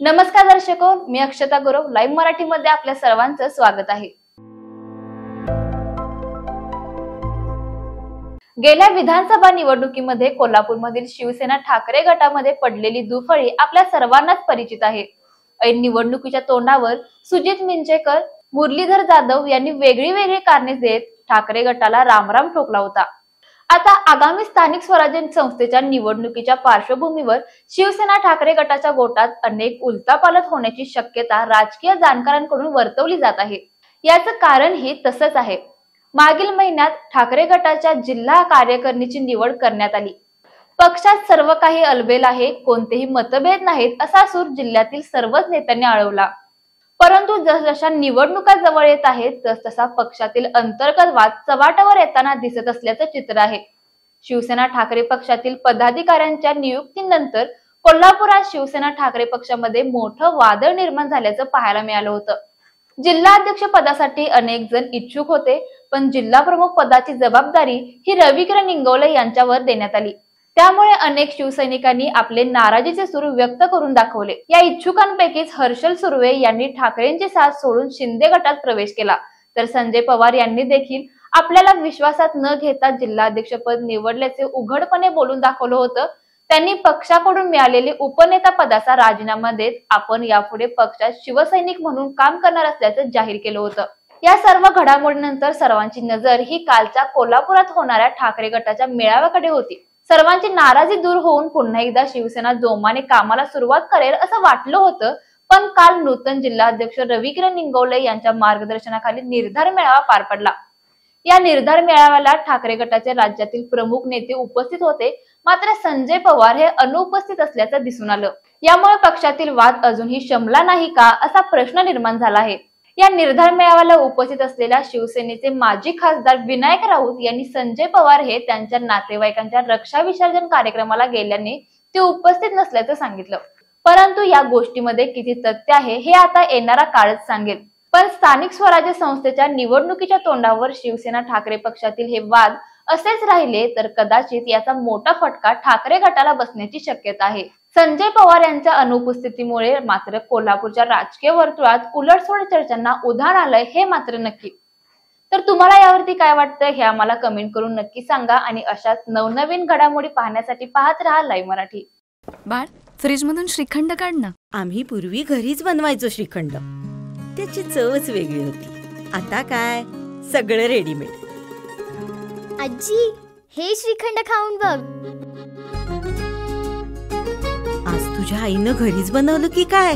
नमस्कार दर्शको, मी अक्षता गुरव लाईव्ह मराठीमध्ये आपल्या सर्वांचं स्वागत आहे। गेल्या विधानसभा निवडणुकीमध्ये कोल्हापूरमधील शिवसेना ठाकरे गटामध्ये पडलेली दुफळी आपल्या सर्वांनाच परिचित आहे। ऐन निवडणुकीच्या तोंडावर सुजित मिंजेकर, मुरलीधर जाधव यांनी वेगळी कारणे देत ठाकरे गटाला रामराम ठोकला होता। आता आगामी स्थानिक स्वराज्य संस्थेच्या निवडणुकीच्या पार्श्वभूमीवर शिवसेना ठाकरे गटाच्या गोटात अनेक उलथापालथ होण्याची शक्यता राजकीय जाणकारांकडून वर्तवली जात आहे। याचं कारण ही तसंच आहे। मागील महिन्यात ठाकरे गटाच्या जिल्हा कार्यकारिणीची निवड करण्यात आली। पक्षात सर्व काही अलबेल आहे, कोणतेही मतभेद नाहीत असा सूर जिल्ह्यातील सर्वच नेत्यांनी आळवला। परंतु जसजशा निवडणुका जवळ येत आहेत तसतसा पक्षातील अंतर्गत वाद चव्हाट्यावर येताना दिसत असल्याचं चित्र आहे। शिवसेना ठाकरे पक्षातील पदाधिकाऱ्यांच्या नियुक्तीनंतर कोल्हापुरात शिवसेना ठाकरे पक्षामध्ये मोठं वादळ निर्माण झाल्याचं पाहायला मिळालं होतं। जिल्हाध्यक्ष पदासाठी अनेक जण इच्छुक होते, पण जिल्हा प्रमुख पदाची जबाबदारी ही रविकिरण निंगवले यांच्यावर देण्यात आली। त्यामुळे अनेक शिवसैनिकांनी आपले नाराजीचे सूर व्यक्त करून दाखवले। या इच्छुकांपैकीच हर्षल सुर्वे यांनी ठाकरेंची साथ सोडून शिंदे गटात प्रवेश केला, तर संजय पवार यांनी देखील आपल्याला विश्वासात न घेता जिल्हाध्यक्षपद निवडल्याचे उघडपणे बोलून दाखवलं होतं। त्यांनी पक्षाकडून मिळालेले उपनेता पदाचा राजीनामा देत आपण यापुढे पक्षात शिवसैनिक म्हणून काम करणार असल्याचं जाहीर केलं होतं। या सर्व घडामोडीनंतर सर्वांची नजर ही कालच्या कोल्हापुरात होणाऱ्या ठाकरे गटाच्या मेळाव्याकडे होती। सर्वांची नाराजी दूर होऊन पुन्हा एकदा शिवसेना जोमाने कामाला सुरुवात करेल असं वाटलं होतं, पण काल नूतन जिल्हाध्यक्ष रविकिरण निंगवले यांच्या मार्गदर्शनाखाली निर्धार मेळावा पार पडला। या निर्धार मेळाव्याला ठाकरे गटाचे राज्यातील प्रमुख नेते उपस्थित होते, मात्र संजय पवार हे अनुपस्थित असल्याचं दिसून आलं। यामुळे पक्षातील वाद अजूनही शमला नाही का असा प्रश्न निर्माण झाला आहे। या निर्धार मेळाव्याला उपस्थित असलेल्या शिवसेनेचे माजी खासदार विनायक राऊत यांनी संजय पवार हे त्यांच्या नातेवाईकांच्या रक्षा विसर्जन कार्यक्रमाला गेल्याने ते उपस्थित नसल्याचं सांगितलं। परंतु या गोष्टीमध्ये किती तथ्य आहे हे आता येणारा काळच सांगेल। पण स्थानिक स्वराज्य संस्थेच्या निवडणुकीच्या तोंडावर शिवसेना ठाकरे पक्षातील हे वाद असेच राहिले तर कदाचित याचा मोठा फटका ठाकरे गटाला बसण्याची शक्यता आहे। संजय पवार यांच्या अनुपस्थितीमुळे मात्र कोल्हापूरच्या राजकीय वर्तुळात उलटसुलट चर्चांना उधाण आलंय हे मात्र नक्की। तर तुम्हाला यावरती काय वाटतं हे आम्हाला कमेंट करून नक्की सांगा आणि अशाच नवनवीन घडामोडी पाहण्यासाठी पाहत राहा लाईव्ह मराठी। बाळ, फ्रीज मधून श्रीखंड काढ ना। आम्ही पूर्वी घरीच बनवायचो श्रीखंड, त्याची चवच वेगळी होती। आता काय सगळं रेडीमेड। आजी, हे श्रीखंड खाऊन बघ। आज तुझ्या आईनं घरीच बनवलं की काय?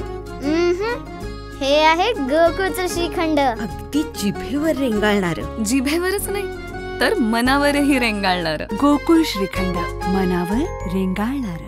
हे आहे गोकुळचं श्रीखंड। अगदी जिभेवर रेंगाळणार। जिभेवरच नाही तर मनावरही रेंगाळणार। गोकुळ श्रीखंड, मनावर रेंगाळणार।